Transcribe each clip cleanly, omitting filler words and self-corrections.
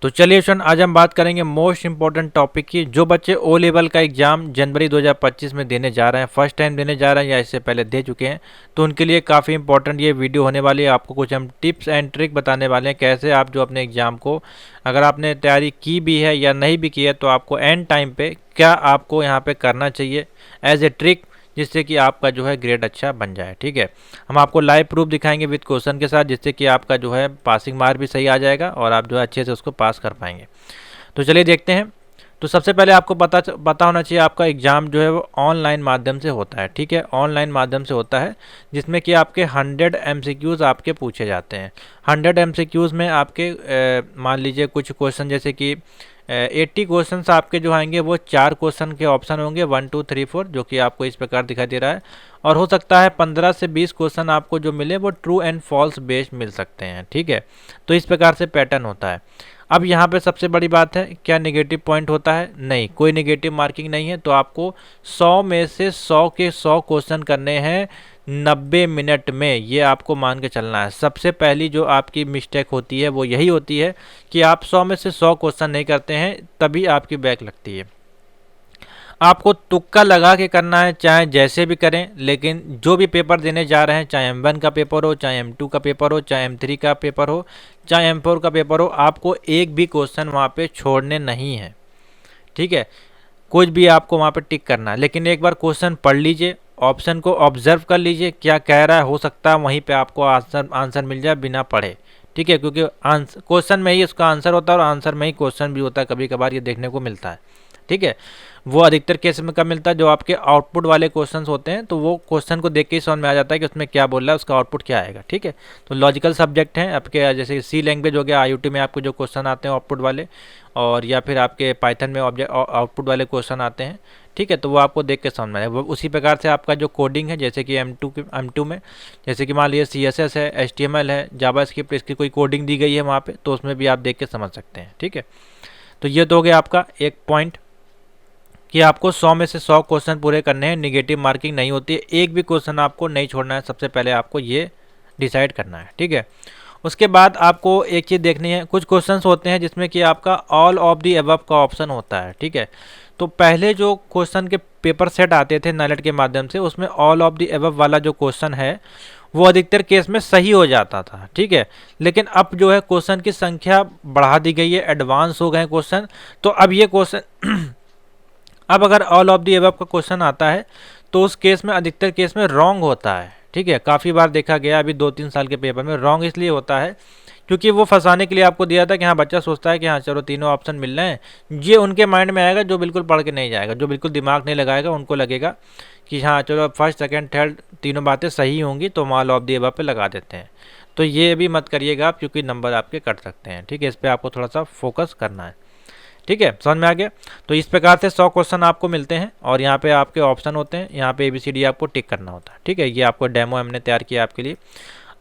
तो चलिए शन, आज हम बात करेंगे मोस्ट इंपॉर्टेंट टॉपिक की। जो बच्चे ओ लेवल का एग्जाम जनवरी 2025 में देने जा रहे हैं, फर्स्ट टाइम देने जा रहे हैं या इससे पहले दे चुके हैं, तो उनके लिए काफ़ी इंपॉर्टेंट ये वीडियो होने वाली है। आपको कुछ हम टिप्स एंड ट्रिक बताने वाले हैं कैसे आप जो अपने एग्जाम को, अगर आपने तैयारी की भी है या नहीं भी की है, तो आपको एंड टाइम पे क्या आपको यहाँ पे करना चाहिए एज ए ट्रिक, जिससे कि आपका जो है ग्रेड अच्छा बन जाए। ठीक है, हम आपको लाइव प्रूफ दिखाएंगे विद क्वेश्चन के साथ, जिससे कि आपका जो है पासिंग मार्क भी सही आ जाएगा और आप जो है अच्छे से उसको पास कर पाएंगे। तो चलिए देखते हैं। तो सबसे पहले आपको पता होना चाहिए आपका एग्ज़ाम जो है वो ऑनलाइन माध्यम से होता है। ठीक है, ऑनलाइन माध्यम से होता है, जिसमें कि आपके 100 MCQs आपके पूछे जाते हैं। 100 MCQs में आपके मान लीजिए कुछ क्वेश्चन जैसे कि 80 क्वेश्चन आपके जो आएंगे वो 4 क्वेश्चन के ऑप्शन होंगे 1 2 3 4, जो कि आपको इस प्रकार दिखाई दे रहा है। और हो सकता है 15 से 20 क्वेश्चन आपको जो मिले वो ट्रू एंड फॉल्स बेस्ड मिल सकते हैं। ठीक है, तो इस प्रकार से पैटर्न होता है। अब यहाँ पे सबसे बड़ी बात है, क्या नेगेटिव पॉइंट होता है? नहीं, कोई नेगेटिव मार्किंग नहीं है। तो आपको 100 में से 100 के 100 क्वेश्चन करने हैं 90 मिनट में, ये आपको मान के चलना है। सबसे पहली जो आपकी मिस्टेक होती है वो यही होती है कि आप 100 में से 100 क्वेश्चन नहीं करते हैं, तभी आपकी बैक लगती है। आपको तुक्का लगा के करना है, चाहे जैसे भी करें, लेकिन जो भी पेपर देने जा रहे हैं, चाहे M1 का पेपर हो, चाहे M2 का पेपर हो, चाहे M3 का पेपर हो, चाहे M4 का पेपर हो, आपको एक भी क्वेश्चन वहाँ पे छोड़ने नहीं है। ठीक है, कुछ भी आपको वहाँ पे टिक करना है, लेकिन एक बार क्वेश्चन पढ़ लीजिए, ऑप्शन को ऑब्जर्व कर लीजिए क्या कह रहा है। हो सकता है वहीं पे आपको आंसर मिल जाए बिना पढ़े। ठीक है, क्योंकि आंसर क्वेश्चन में ही उसका आंसर होता है और आंसर में ही क्वेश्चन भी होता है, कभी कभार ये देखने को मिलता है। ठीक है, वो अधिकतर केस में कब मिलता है? जो आपके आउटपुट वाले क्वेश्चंस होते हैं, तो वो क्वेश्चन को देख के ही समझ में आ जाता है कि उसमें क्या बोल रहा है, उसका आउटपुट क्या आएगा। ठीक है, तो लॉजिकल सब्जेक्ट हैं आपके, जैसे सी लैंग्वेज हो गया, IUT में आपको जो क्वेश्चन आते हैं आउटपुट वाले, और या फिर आपके पाइथन में ऑब्जेक्ट आउटपुट वाले क्वेश्चन आते हैं। ठीक है, तो वो आपको देख के समझ में आएगा। उसी प्रकार से आपका जो कोडिंग है, जैसे कि M2 में, जैसे कि मान लीजिए CSS है, HTML है, जावास्क्रिप्ट, इसकी कोई कोडिंग दी गई है वहाँ पे, तो उसमें भी आप देख के समझ सकते हैं। ठीक है, तो ये तो हो गया आपका एक पॉइंट कि आपको 100 में से 100 क्वेश्चन पूरे करने हैं, निगेटिव मार्किंग नहीं होती है, एक भी क्वेश्चन आपको नहीं छोड़ना है। सबसे पहले आपको ये डिसाइड करना है। ठीक है, उसके बाद आपको एक चीज़ देखनी है, कुछ क्वेश्चंस होते हैं जिसमें कि आपका ऑल ऑफ दी अबव का ऑप्शन होता है। ठीक है, तो पहले जो क्वेश्चन के पेपर सेट आते थे नाइलेट के माध्यम से, उसमें ऑल ऑफ दी अबव वाला जो क्वेश्चन है वो अधिकतर केस में सही हो जाता था। ठीक है, लेकिन अब जो है क्वेश्चन की संख्या बढ़ा दी गई है, एडवांस हो गए क्वेश्चन, तो अब ये क्वेश्चन अब अगर ऑल ऑफ दी अबव का क्वेश्चन आता है तो उस केस में अधिकतर केस में रॉन्ग होता है। ठीक है, काफ़ी बार देखा गया, अभी 2-3 साल के पेपर में रॉन्ग इसलिए होता है क्योंकि वो फंसाने के लिए आपको दिया था कि हाँ, बच्चा सोचता है कि हाँ चलो तीनों ऑप्शन मिल रहे हैं, ये उनके माइंड में आएगा जो बिल्कुल पढ़ के नहीं जाएगा, जो बिल्कुल दिमाग नहीं लगाएगा, उनको लगेगा कि हाँ चलो फर्स्ट सेकंड थर्ड तीनों बातें सही होंगी तो ऑल ऑफ दी अबव पे लगा देते हैं। तो ये भी मत करिएगा आप, क्योंकि नंबर आपके कट सकते हैं। ठीक है, इस पर आपको थोड़ा सा फोकस करना है। ठीक है, समझ में आ गया? तो इस प्रकार से 100 क्वेश्चन आपको मिलते हैं और यहाँ पे आपके ऑप्शन होते हैं, यहाँ पे ABCD आपको टिक करना होता है। ठीक है, ये आपको डेमो हमने तैयार किया आपके लिए।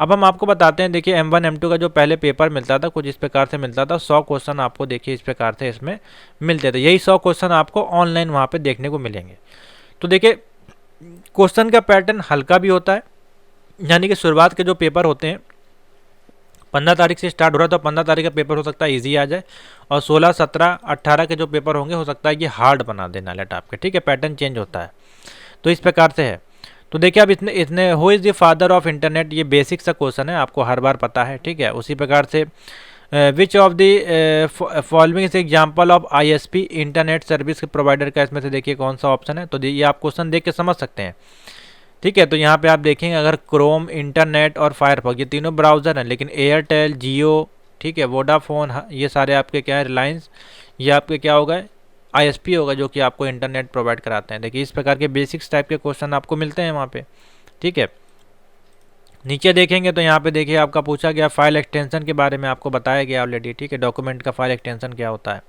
अब हम आपको बताते हैं, देखिए M1 M2 का जो पहले पेपर मिलता था कुछ इस प्रकार से मिलता था। 100 क्वेश्चन आपको देखिए इस प्रकार से इसमें मिलते थे। यही 100 क्वेश्चन आपको ऑनलाइन वहाँ पर देखने को मिलेंगे। तो देखिए क्वेश्चन का पैटर्न हल्का भी होता है, यानी कि शुरुआत के जो पेपर होते हैं 15 तारीख से स्टार्ट हो रहा है, तो 15 तारीख का पेपर हो सकता है ईजी आ जाए, और 16, 17, 18 के जो पेपर होंगे हो सकता है कि हार्ड बना देना लेट आपके। ठीक है, पैटर्न चेंज होता है, तो इस प्रकार से है। तो देखिए अब इतने who is the father of internet, ये बेसिक सा क्वेश्चन है, आपको हर बार पता है। ठीक है, उसी प्रकार से which of the following is example of ISP internet service provider का, इसमें से देखिए कौन सा ऑप्शन है। तो ये आप क्वेश्चन देख के समझ सकते हैं। ठीक है, तो यहाँ पे आप देखेंगे अगर क्रोम, इंटरनेट और फायरफॉक्स, ये तीनों ब्राउज़र हैं, लेकिन एयरटेल, जियो, ठीक है, वोडाफोन, ये सारे आपके क्या है, रिलायंस, ये आपके क्या होगा, ISP होगा, जो कि आपको इंटरनेट प्रोवाइड कराते हैं। देखिए इस प्रकार के बेसिक्स टाइप के क्वेश्चन आपको मिलते हैं वहाँ पे। ठीक है, नीचे देखेंगे तो यहाँ पे देखिए आपका पूछा गया फाइल एक्सटेंशन के बारे में, आपको बताया गया ऑलरेडी। ठीक है, डॉक्यूमेंट का फाइल एक्सटेंशन क्या होता है।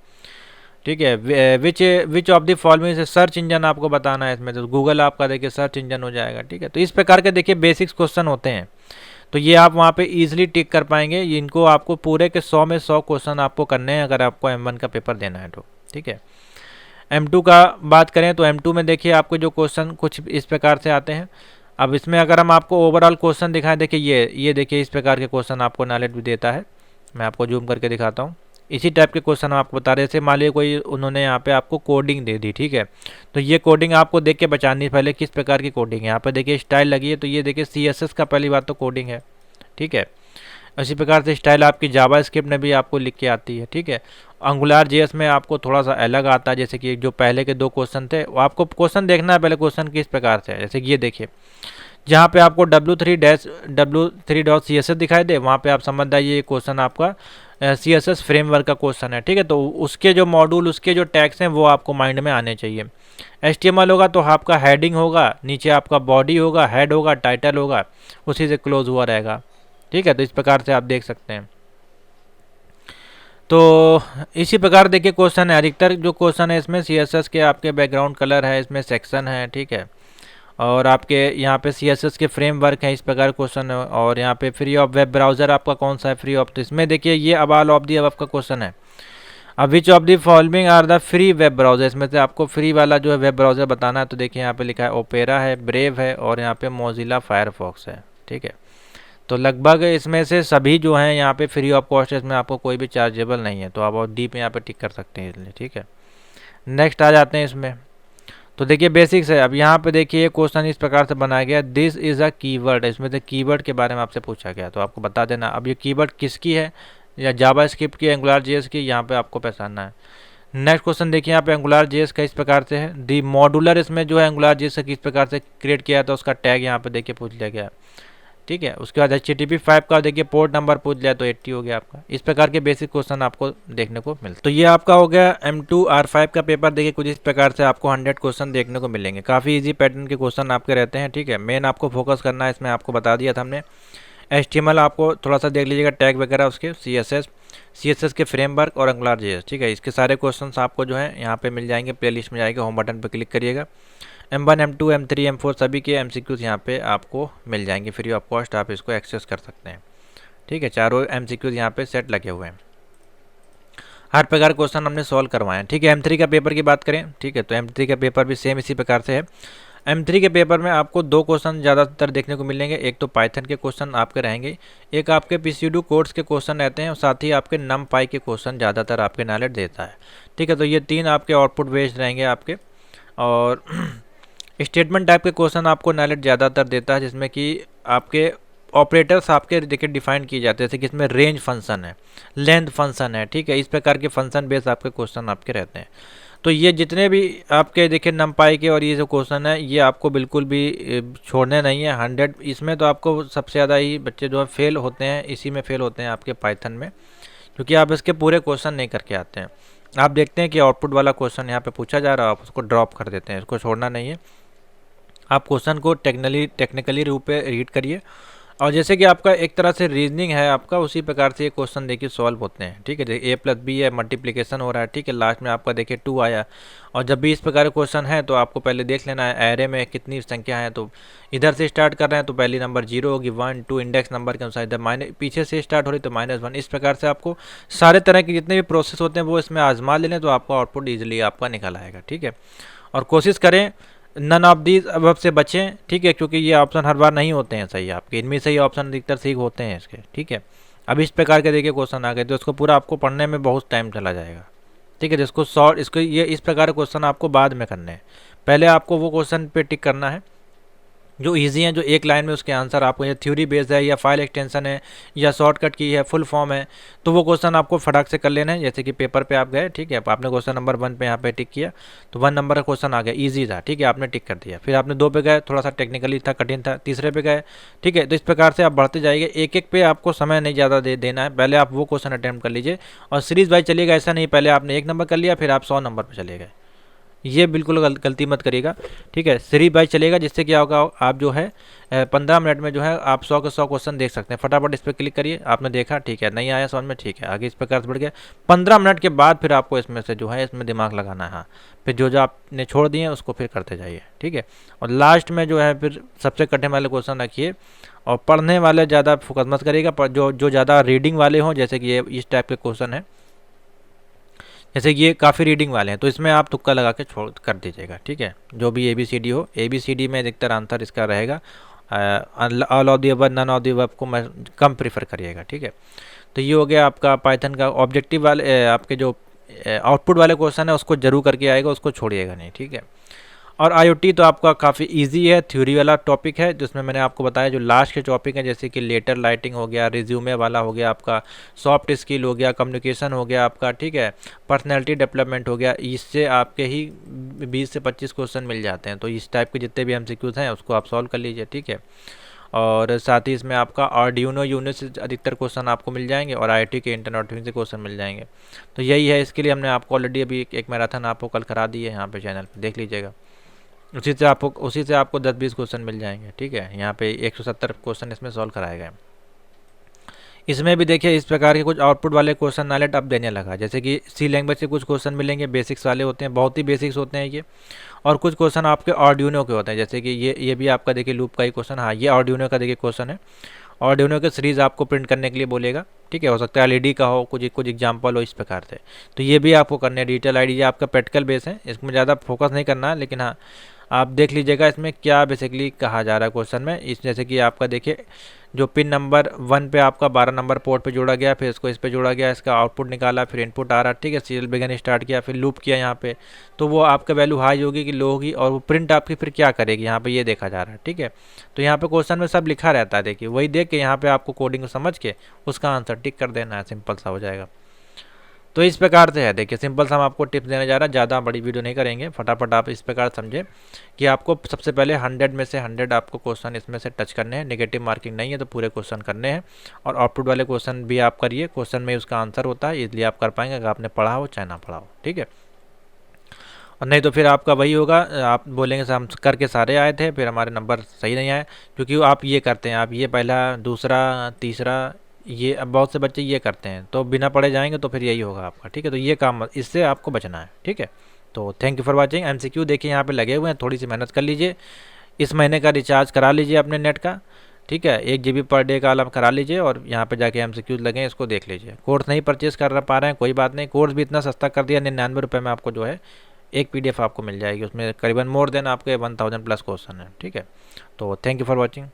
ठीक है, which of the following search engine आपको बताना है इसमें, तो गूगल आपका देखिए सर्च इंजन हो जाएगा। ठीक है, तो इस प्रकार के देखिए बेसिक्स क्वेश्चन होते हैं, तो ये आप वहाँ पे इजीली टिक कर पाएंगे। इनको आपको पूरे के 100 में 100 क्वेश्चन आपको करने हैं अगर आपको M1 का पेपर देना है तो। ठीक है, M2 का बात करें तो M2 में देखिए आपको जो क्वेश्चन कुछ इस प्रकार से आते हैं। अब इसमें अगर हम आपको ओवरऑल क्वेश्चन दिखाएं, देखिए ये देखिए इस प्रकार के क्वेश्चन आपको नॉलेज भी देता है। मैं आपको जूम करके दिखाता हूँ, इसी टाइप के क्वेश्चन हम आपको बता रहे थे। मान लीजिए कोई उन्होंने यहाँ पे आपको कोडिंग दे दी, ठीक है, तो ये कोडिंग आपको देख के बचानी है पहले किस प्रकार की कोडिंग है। यहाँ पे देखिए स्टाइल लगी है, तो ये देखिए CSS का पहली बात तो कोडिंग है, ठीक है। इसी प्रकार से स्टाइल आपकी जावा स्क्रिप्ट में भी आपको लिख के आती है, ठीक है। एंगुलर JS में आपको थोड़ा सा अलग आता है, जैसे कि जो पहले के 2 क्वेश्चन थे वो आपको क्वेश्चन देखना है पहले क्वेश्चन किस प्रकार से है। जैसे कि ये देखिए जहाँ पे आपको W3 दिखाई दे, वहाँ पे आप समझ जाइए ये क्वेश्चन आपका CSS फ्रेमवर्क का क्वेश्चन है, ठीक है। तो उसके जो मॉड्यूल, उसके जो टैग्स हैं वो आपको माइंड में आने चाहिए। HTML होगा तो आपका हेडिंग होगा, नीचे आपका बॉडी होगा, हेड होगा, टाइटल होगा, उसी से क्लोज हुआ रहेगा, ठीक है। तो इस प्रकार से आप देख सकते हैं। तो इसी प्रकार देखिए क्वेश्चन है, अधिकतर जो क्वेश्चन है इसमें CSS के आपके बैकग्राउंड कलर है, इसमें सेक्शन है, ठीक है। और आपके यहाँ पे CSS के फ्रेमवर्क है, इस प्रकार क्वेश्चन है। और यहाँ पे फ्री ऑफ वेब ब्राउज़र आपका कौन सा है, फ्री ऑफ, तो इसमें देखिए ये ऑल ऑफ दी अबव का क्वेश्चन है। अब which of the following are the free web browser, इसमें से आपको फ्री वाला जो है वेब ब्राउज़र बताना है। तो देखिए यहाँ पे लिखा है ओपेरा है, ब्रेव है और यहाँ पे मोजिला फायरफॉक्स है, ठीक है। तो लगभग इसमें से सभी जो हैं यहाँ पे फ्री ऑफ कॉस्ट है, इसमें आपको कोई भी चार्जेबल नहीं है। तो आप और डी पे यहाँ पे टिक कर सकते हैं इसलिए, ठीक है। नेक्स्ट आ जाते हैं इसमें। तो देखिए बेसिक्स है। अब यहाँ पे देखिए ये क्वेश्चन इस प्रकार से बनाया गया, दिस इज़ अ कीवर्ड, इसमें से कीवर्ड के बारे में आपसे पूछा गया, तो आपको बता देना। अब ये कीवर्ड किसकी है, या जावा स्क्रिप्ट की, एंगुलर JS की, यहाँ पे आपको पहचानना है। नेक्स्ट क्वेश्चन देखिए यहाँ पे एंगुलर JS का इस प्रकार से है, दी मॉड्यूलर, इसमें जो है एंगुलर JS का किस प्रकार से क्रिएट किया था उसका टैग यहाँ पे देखिए पूछ लिया गया, ठीक है। उसके बाद HTTP5 का देखिए पोर्ट नंबर पूछ लिया तो 80 हो गया आपका। इस प्रकार के बेसिक क्वेश्चन आपको देखने को मिलते। तो ये आपका हो गया M2R5 का पेपर। देखिए कुछ इस प्रकार से आपको 100 क्वेश्चन देखने को मिलेंगे। काफ़ी इजी पैटर्न के क्वेश्चन आपके रहते हैं, ठीक है। मेन आपको फोकस करना है, इसमें आपको बता दिया था हमने। HTML आपको थोड़ा सा देख लीजिएगा, टैग वगैरह उसके, CSS के फ्रेमवर्क और एंगुलर JS, ठीक है। इसके सारे क्वेश्चन आपको जो है यहाँ पे मिल जाएंगे, प्लेलिस्ट में जाएगा, होम बटन पर क्लिक करिएगा। M1, M2, M3, M4 सभी के MCQs यहाँ पे आपको मिल जाएंगे फ्री ऑफ कॉस्ट, आप इसको एक्सेस कर सकते हैं, ठीक है। चारों MCQs यहाँ पे सेट लगे हुए हैं, हर प्रकार क्वेश्चन हमने सॉल्व करवाए हैं, ठीक है। M3 का पेपर की बात करें, ठीक है, तो M3 का पेपर भी सेम इसी प्रकार से है। M3 के पेपर में आपको 2 क्वेश्चन ज़्यादातर देखने को मिलेंगे। एक तो पाइथन के क्वेश्चन आपके रहेंगे, एक आपके PCDU कोड्स के क्वेश्चन रहते हैं, और साथ ही आपके NumPy के क्वेश्चन ज़्यादातर आपके नॉलेज देता है, ठीक है। तो ये 3 आपके आउटपुट बेस्ड रहेंगे आपके। और स्टेटमेंट टाइप के क्वेश्चन आपको नॉलेज ज़्यादातर देता है, जिसमें कि आपके ऑपरेटर्स आपके देखिए डिफाइन किए जाते हैं, जैसे कि इसमें रेंज फंक्शन है, लेंथ फंक्शन है, ठीक है। इस प्रकार के फंक्शन बेस आपके क्वेश्चन आपके रहते हैं। तो ये जितने भी आपके देखिए NumPy के और ये जो क्वेश्चन है, ये आपको बिल्कुल भी छोड़ने नहीं है। 100 इसमें तो आपको सबसे ज़्यादा ही बच्चे जो है फेल होते हैं, इसी में फेल होते हैं आपके पाइथन में, क्योंकि आप इसके पूरे क्वेश्चन नहीं करके आते हैं। आप देखते हैं कि आउटपुट वाला क्वेश्चन यहाँ पे पूछा जा रहा है, आप उसको ड्रॉप कर देते हैं, इसको छोड़ना नहीं है। आप क्वेश्चन को टेक्निकली रूप पे रीड करिए, और जैसे कि आपका एक तरह से रीजनिंग है आपका, उसी प्रकार से ये क्वेश्चन देखिए सॉल्व होते हैं, ठीक है। देखिए A+B है, मल्टीप्लिकेशन हो रहा है, ठीक है, लास्ट में आपका देखिए 2 आया। और जब भी इस प्रकार के क्वेश्चन है तो आपको पहले देख लेना है एरे में कितनी संख्या है। तो इधर से स्टार्ट कर रहे हैं तो पहली नंबर 0 होगी, 1 2 इंडेक्स नंबर के अनुसार, इधर माइनस पीछे से स्टार्ट हो रही तो -1। इस प्रकार से आपको सारे तरह के जितने भी प्रोसेस होते हैं वो इसमें आजमा ले लें, तो आपका आउटपुट ईजिली आपका निकल आएगा, ठीक है। और कोशिश करें नन ऑफ दीज अबव से बचें, ठीक है, क्योंकि ये ऑप्शन हर बार नहीं होते हैं सही आपके, इनमें से ही ऑप्शन अधिकतर सही होते हैं इसके, ठीक है। अब इस प्रकार के देखिए क्वेश्चन आ गए, तो इसको पूरा आपको पढ़ने में बहुत टाइम चला जाएगा, ठीक है। जिसको सॉल्व, इसको ये इस प्रकार के क्वेश्चन आपको बाद में करने हैं, पहले आपको वो क्वेश्चन पे टिक करना है जो इजी हैं, जो एक लाइन में उसके आंसर आपको, ये थ्योरी बेस्ड है या फाइल एक्सटेंशन है या शॉर्टकट की है, फुल फॉर्म है, तो वो क्वेश्चन आपको फटाक से कर लेना है। जैसे कि पेपर पे आप गए, ठीक है, आपने क्वेश्चन नंबर 1 पे यहाँ पे टिक किया, तो 1 नंबर का क्वेश्चन आ गया, इजी था, ठीक है, आपने टिक कर दिया। फिर आपने 2 पे गए, थोड़ा सा टेक्निकली था, कठिन था, तीसरे पे गए, ठीक है। तो इस प्रकार से आप बढ़ते जाइए, एक एक पे आपको समय नहीं ज़्यादा देना है, पहले आप वो क्वेश्चन अटैम्प्ट कर लीजिए और सीरीज वाइज चलिएगा। ऐसा नहीं पहले आपने 1 नंबर कर लिया फिर आप 100 नंबर पर चले गए, ये बिल्कुल गलती मत करिएगा, ठीक है। सीरीज वाइज चलेगा, जिससे क्या होगा, आप जो है 15 मिनट में जो है आप 100 के 100 क्वेश्चन देख सकते हैं। फटाफट इस पर क्लिक करिए, आपने देखा, ठीक है, नहीं आया समझ में, ठीक है, आगे इस प्रकार से बढ़ गया। 15 मिनट के बाद फिर आपको इसमें से जो है इसमें दिमाग लगाना है, हाँ, फिर जो जो आपने छोड़ दिए हैं उसको फिर करते जाइए, ठीक है। और लास्ट में जो है फिर सबसे कठिन वाले क्वेश्चन रखिए, और पढ़ने वाले ज़्यादा फोकस मत करिएगा, पर जो ज़्यादा रीडिंग वाले हों, जैसे कि ये इस टाइप के क्वेश्चन है, जैसे कि ये काफ़ी रीडिंग वाले हैं, तो इसमें आप तुक्का लगा के छोड़ कर दीजिएगा, ठीक है। जो भी ABCD हो, ABCD में अधिकतर आंसर इसका रहेगा, all of the above, none of the above को मैं कम प्रीफर करिएगा, ठीक है। तो ये हो गया आपका पाइथन का ऑब्जेक्टिव वाले आपके जो आउटपुट वाले क्वेश्चन है उसको जरूर करके आएगा, उसको छोड़िएगा नहीं, ठीक है। और आईओटी तो आपका काफ़ी इजी है, थ्योरी वाला टॉपिक है, जिसमें मैंने आपको बताया जो लास्ट के टॉपिक है जैसे कि लेटर राइटिंग हो गया, रिज्यूमे वाला हो गया आपका, सॉफ्ट स्किल हो गया, कम्युनिकेशन हो गया आपका, ठीक है, पर्सनैलिटी डेवलपमेंट हो गया। इससे आपके ही 20 से 25 क्वेश्चन मिल जाते हैं। तो इस टाइप के जितने भी एमसीक्यूज हैं उसको आप सॉल्व कर लीजिए, ठीक है। और साथ ही इसमें आपका आर्डिनो यूनो से अधिकतर क्वेश्चन आपको मिल जाएंगे और आईआईटी के इंटरनेट से क्वेश्चन मिल जाएंगे। तो यही है, इसके लिए हमने आपको ऑलरेडी अभी एक मैराथन आपको कल करा दी है, यहाँ पे चैनल पे देख लीजिएगा। उसी से आपको 10-20 क्वेश्चन मिल जाएंगे, ठीक है। यहाँ पे 170 क्वेश्चन इसमें सॉल्व कराए गए। इसमें भी देखिए इस प्रकार के कुछ आउटपुट वाले क्वेश्चन नालेट अब देने लगा, जैसे कि सी लैंग्वेज से कुछ क्वेश्चन मिलेंगे, बेसिक्स वाले होते हैं, बहुत ही बेसिक्स होते हैं ये। और कुछ क्वेश्चन आपके आर्डिनो के होते हैं, जैसे कि ये भी आपका देखिए लूप का ही क्वेश्चन, हाँ ये आर्डिनो का देखिए क्वेश्चन है। आर्डिनो के सीरीज आपको प्रिंट करने के लिए बोलेगा, ठीक है। हो सकता है एलईडी का हो, कुछ एग्जाम्पल हो, इस प्रकार से। तो ये भी आपको करने है। डिजिटल आईडी ये आपका प्रैक्टिकल बेस है, इसमें ज़्यादा फोकस नहीं करना है, लेकिन हाँ आप देख लीजिएगा इसमें क्या बेसिकली कहा जा रहा है क्वेश्चन में। इस जैसे कि आपका देखिए जो पिन नंबर 1 पे आपका 12 नंबर पोर्ट पे जोड़ा गया, फिर इसको इस पे जोड़ा गया, इसका आउटपुट निकाला, फिर इनपुट आ रहा, ठीक है। सीरियल बिगन स्टार्ट किया, फिर लूप किया यहाँ पे, तो वो आपका वैल्यू हाई होगी कि लो होगी, और वो प्रिंट आपकी फिर क्या करेगी यहाँ पे ये देखा जा रहा है, ठीक है। तो यहाँ पे क्वेश्चन में सब लिखा रहता है, देखिए वही देख के यहाँ पे आपको कोडिंग को समझ के उसका आंसर टिक कर देना है, सिंपल सा हो जाएगा। तो इस प्रकार से है, देखिए सिंपल सा हम आपको टिप्स देने जा रहा है, ज़्यादा बड़ी वीडियो नहीं करेंगे, फटाफट आप इस प्रकार समझे कि आपको सबसे पहले 100 में से 100 आपको क्वेश्चन इसमें से टच करने हैं, नेगेटिव मार्किंग नहीं है, तो पूरे क्वेश्चन करने हैं। और आउटपुट वाले क्वेश्चन भी आप करिए, क्वेश्चन में उसका आंसर होता है, इसलिए आप कर पाएंगे अगर आपने पढ़ा हो चाहे ना पढ़ा हो, ठीक है। और नहीं तो फिर आपका वही होगा, आप बोलेंगे हम करके सारे आए थे, फिर हमारे नंबर सही नहीं आए, क्योंकि आप ये करते हैं, आप ये पहला दूसरा तीसरा ये अब बहुत से बच्चे ये करते हैं, तो बिना पढ़े जाएंगे तो फिर यही होगा आपका, ठीक है। तो ये काम इससे आपको बचना है, ठीक है। तो thank you for watching. MCQ देखिए यहाँ पे लगे हुए हैं, थोड़ी सी मेहनत कर लीजिए, इस महीने का रिचार्ज करा लीजिए अपने नेट का, ठीक है। 1 GB पर डे का आप करा लीजिए, और यहाँ पे जाके एमसीक्यूज लगे इसको देख लीजिए। कोर्स नहीं परचेज कर पा रहे हैं कोई बात नहीं, कोर्स भी इतना सस्ता कर दिया, 99 रुपये में आपको जो है एक PDF आपको मिल जाएगी, उसमें करीबन मोर देन आपके 1000+ क्वेश्चन है, ठीक है। तो थैंक यू फॉर वॉचिंग।